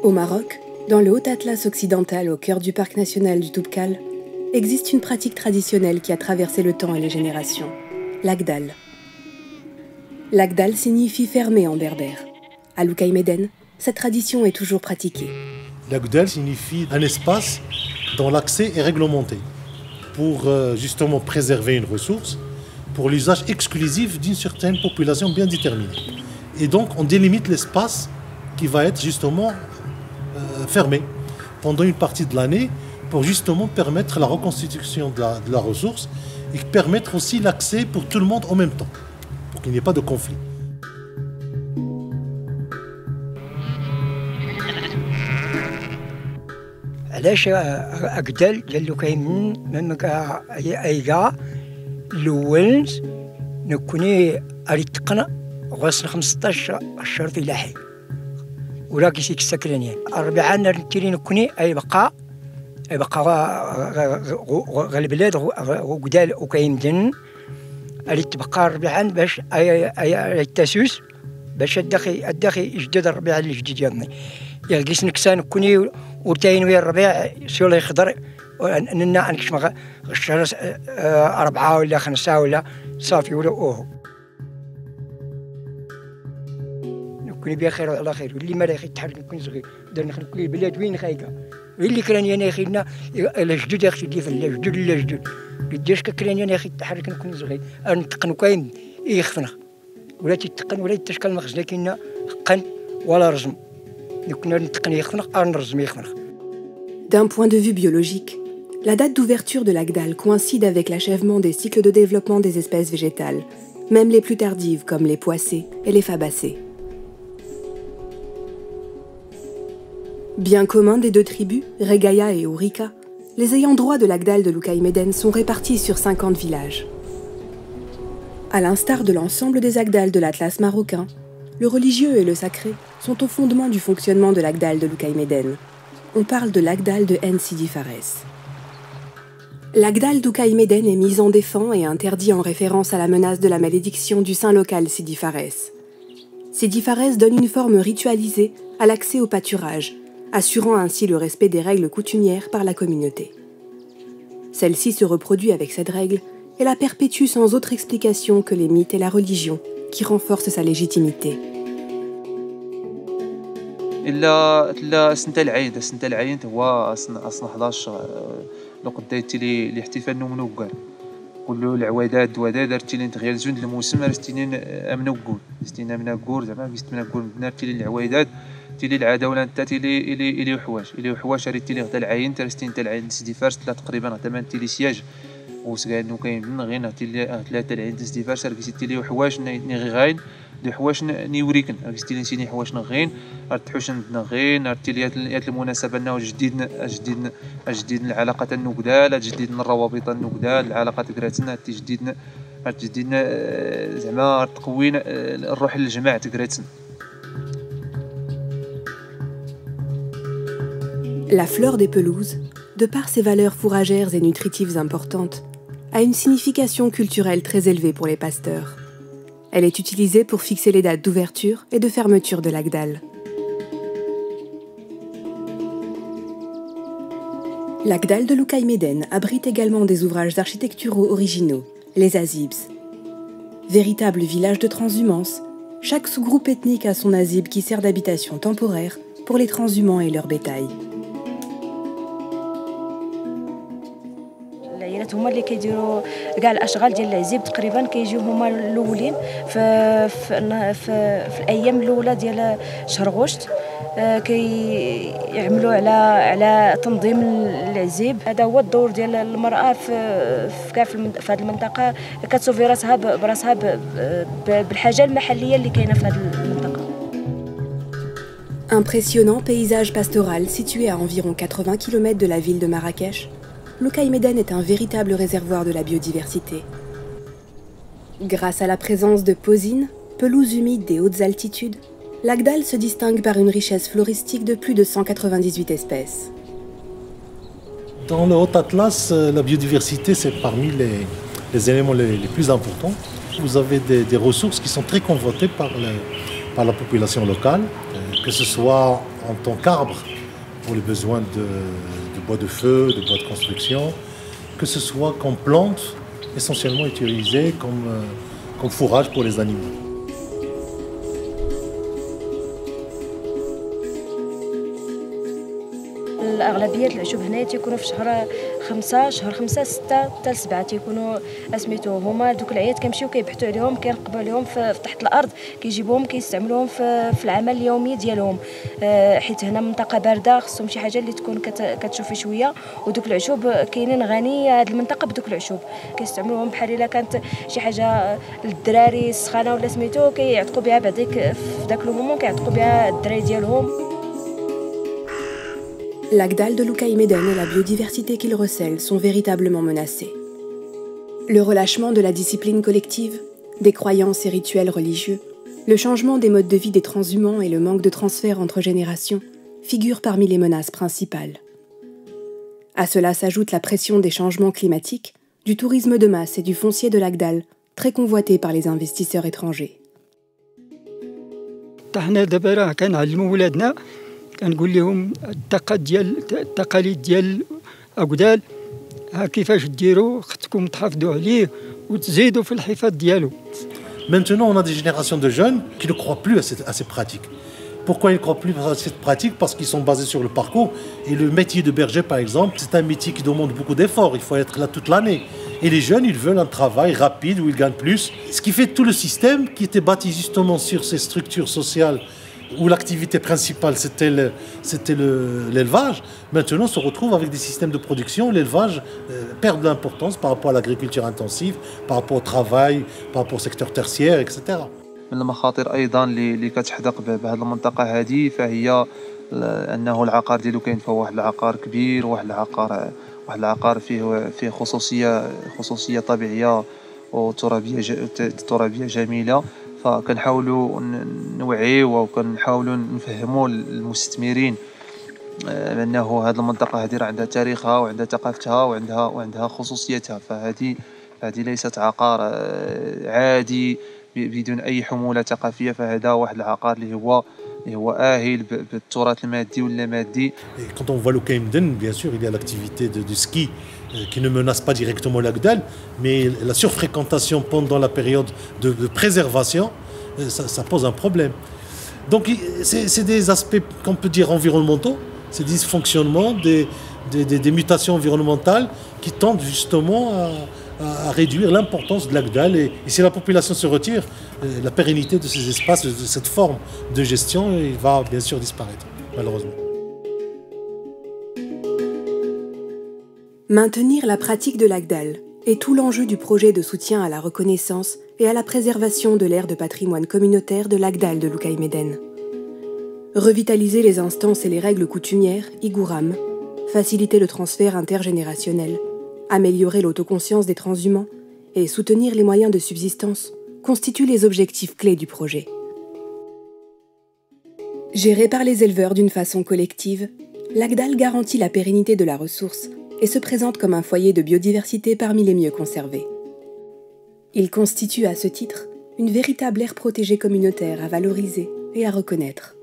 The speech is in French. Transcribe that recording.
Au Maroc, dans le Haut-Atlas occidental au cœur du parc national du Toubkal, existe une pratique traditionnelle qui a traversé le temps et les générations, l'Agdal. L'Agdal signifie fermé en berbère. À Loukaï-Médène, cette tradition est toujours pratiquée. L'Agdal signifie un espace dont l'accès est réglementé pour justement préserver une ressource pour l'usage exclusif d'une certaine population bien déterminée. Et donc on délimite l'espace qui va être justement fermé pendant une partie de l'année pour justement permettre la reconstitution de la ressource et permettre aussi l'accès pour tout le monde en même temps, pour qu'il n'y ait pas de conflit. علاش أقدل جلو كاين من أيجا الأول نكوني أريتقنا غسل 15 شهر في لاحي ولا كيسيك السكرانيان الربيعة نرتيري نكوني أي بقى البلاد وقدال وكاين دن أريت بقى الربيعة باش أي التاسوس باش الدخي جدد الربيعة الجديد يضني يلقيس نكسان كوني ورتاين ويا الربيع سولا يخضر ننا انكش الشهر 4 ولا 5 ولا صافي ولا اوه نكوني بخير وعلى خير واللي ما يخي تحرك نكون صغير درنا نكون البلاد وين خايقه اللي كراني انا خينا الا جدود يا اختي في الجدود لا جدود قداش كراني انا خي تحرك نكون صغير نتقن كاين يخفنا ولا تتقن ولا تشكل مخزن لكن قن ولا رزم. D'un point de vue biologique, la date d'ouverture de l'Agdal coïncide avec l'achèvement des cycles de développement des espèces végétales, même les plus tardives comme les poacées et les fabacées. Bien commun des deux tribus, Regaya et Ourika, les ayants droit de l'Agdal de Loukaï-Médène sont répartis sur 50 villages. À l'instar de l'ensemble des Agdals de l'Atlas marocain, le religieux et le sacré sont au fondement du fonctionnement de l'Agdal de Loukaï-Médène. On parle de l'Agdal de En Sidi Fares. L'Agdal d'Loukaï-Médène est mis en défend et interdit en référence à la menace de la malédiction du saint local Sidi Fares. Sidi Fares donne une forme ritualisée à l'accès au pâturage, assurant ainsi le respect des règles coutumières par la communauté. Celle-ci se reproduit avec cette règle et la perpétue sans autre explication que les mythes et la religion, qui renforce sa légitimité. إلا سنة العيد هو أصلا 11 لو قديتي لي الاحتفال نومنوكال كله العوادات وداد درتي لي تغير زون الموسم رستينين امنوكول ستينا مناكور زعما بيست مناكول درتي لي العوادات تيلي العاده ولا انت تيلي وحواش ريتي لي غدا العين ترستين تاع العين سيدي فارس تقريبا غدا تيلي سياج وسكانو كاين غير تيلي ثلاثه العين سيدي فارس ركزتي لي وحواش ني غاين دي حواش نيوريكن ركزتي لي نسيني حواش نغين رتحوش نغين رتي لي يات المناسبه انه جديد العلاقه النقدال جديد الروابط النقدال العلاقه تقراتنا جديد زعما تقوين الروح للجماعه تقراتنا. La fleur des pelouses, de par ses valeurs fourragères et nutritives importantes, a une signification culturelle très élevée pour les pasteurs. Elle est utilisée pour fixer les dates d'ouverture et de fermeture de l'Agdal. L'Agdal de Loukaï-Médène abrite également des ouvrages architecturaux originaux, les azibs. Véritable village de transhumance, chaque sous-groupe ethnique a son azib qui sert d'habitation temporaire pour les transhumants et leur bétail. هما اللي كيديروا كاع الاشغال ديال العزيب تقريبا كيجيو هما الاولين في الايام الاولى ديال شهر غشت كيعملوا على تنظيم العزيب. هذا هو الدور ديال المراه في كاع في هذه المنطقه كتسوفي راسها براسها بالحاجه المحليه اللي كاينه في هذه المنطقه. Impressionnant paysage pastoral situé à environ 80 km de la ville de Marrakech, Loukaï-Médène est un véritable réservoir de la biodiversité. Grâce à la présence de posines, pelouses humides des hautes altitudes, l'Agdal se distingue par une richesse floristique de plus de 198 espèces. Dans le Haut-Atlas, la biodiversité, c'est parmi les éléments les plus importants. Vous avez des ressources qui sont très convoitées par la population locale, que ce soit en tant qu'arbre pour les besoins de bois de feu, de bois de construction, que ce soit comme plante essentiellement utilisée comme fourrage pour les animaux. اغلبيه العشوب هنا تيكونوا في شهر 5 6 حتى 7 تيكونوا اسميتو هما دوك العيات كيمشيو كيبحثوا عليهم كيرقبوا عليهم في تحت الارض كيجيبوهم كيستعملوهم في العمل اليومي ديالهم حيت هنا منطقه بارده خصهم شي حاجه اللي تكون كتشوفي شويه ودوك العشوب كاينين غنيه هذه المنطقه بدوك العشوب كيستعملوهم بحال الا كانت شي حاجه للدراري السخانه ولا سميتو كيعتقوا بها بعديك في داك المومون كيعتقوا بها الدراري ديالهم. L'Agdal de Loukaï-Méden et la biodiversité qu'il recèle sont véritablement menacés. Le relâchement de la discipline collective, des croyances et rituels religieux, le changement des modes de vie des transhumants et le manque de transfert entre générations figurent parmi les menaces principales. À cela s'ajoute la pression des changements climatiques, du tourisme de masse et du foncier de l'Agdal, très convoité par les investisseurs étrangers. كنقول لهم التقاليد ديال أقدال ها كيفاش ديروا خصكم تحافظوا عليه وتزيدوا في الحفاظ ديالو. Maintenant, on a des générations de jeunes qui ne croient plus à ces pratiques. Pourquoi ils ne croient plus à cette pratique? Parce qu'ils sont basés sur le parcours. Et le métier de berger, par exemple, c'est un métier qui demande beaucoup d'efforts. Il faut être là toute l'année. Et les jeunes, ils veulent un travail rapide où ils gagnent plus. Ce qui fait tout le système qui était bâti justement sur ces structures sociales où l'activité principale c'était l'élevage, maintenant on se retrouve avec des systèmes de production. L'élevage perd de l'importance par rapport à l'agriculture intensive, par rapport au travail, par rapport au secteur tertiaire, etc. من المخاطر ايضا اللي كتحدق بهذه المنطقه هذه فهي انه العقار ديالو كاين فيه واحد العقار كبير واحد العقار فيه خصوصيه طبيعيه وترابيه جميله. فكنحاولوا نوعيو وكنحاولوا نفهموا المستثمرين بانه هذه المنطقه هذه راه عندها تاريخها وعندها ثقافتها وعندها خصوصيتها. فهذه ليست عقار عادي بدون اي حموله ثقافيه. فهذا واحد العقار اللي هو آهل بالتراث المادي واللامادي. Quand on voit Loukaï-Méden, bien sûr, il y a l'activité de ski qui ne menace pas directement l'Agdal, mais la surfréquentation pendant la période de préservation, ça pose un problème. Donc c'est des aspects qu'on peut dire environnementaux, ces dysfonctionnements, des mutations environnementales qui tendent justement à réduire l'importance de l'Agdal. Et si la population se retire, la pérennité de ces espaces, de cette forme de gestion, il va bien sûr disparaître, malheureusement. Maintenir la pratique de l'Agdal est tout l'enjeu du projet de soutien à la reconnaissance et à la préservation de l'aire de patrimoine communautaire de l'Agdal de Loukaï-Méden. Revitaliser les instances et les règles coutumières, Igouram, faciliter le transfert intergénérationnel, améliorer l'autoconscience des transhumants et soutenir les moyens de subsistance constituent les objectifs clés du projet. Géré par les éleveurs d'une façon collective, l'Agdal garantit la pérennité de la ressource et se présente comme un foyer de biodiversité parmi les mieux conservés. Il constitue à ce titre une véritable aire protégée communautaire à valoriser et à reconnaître.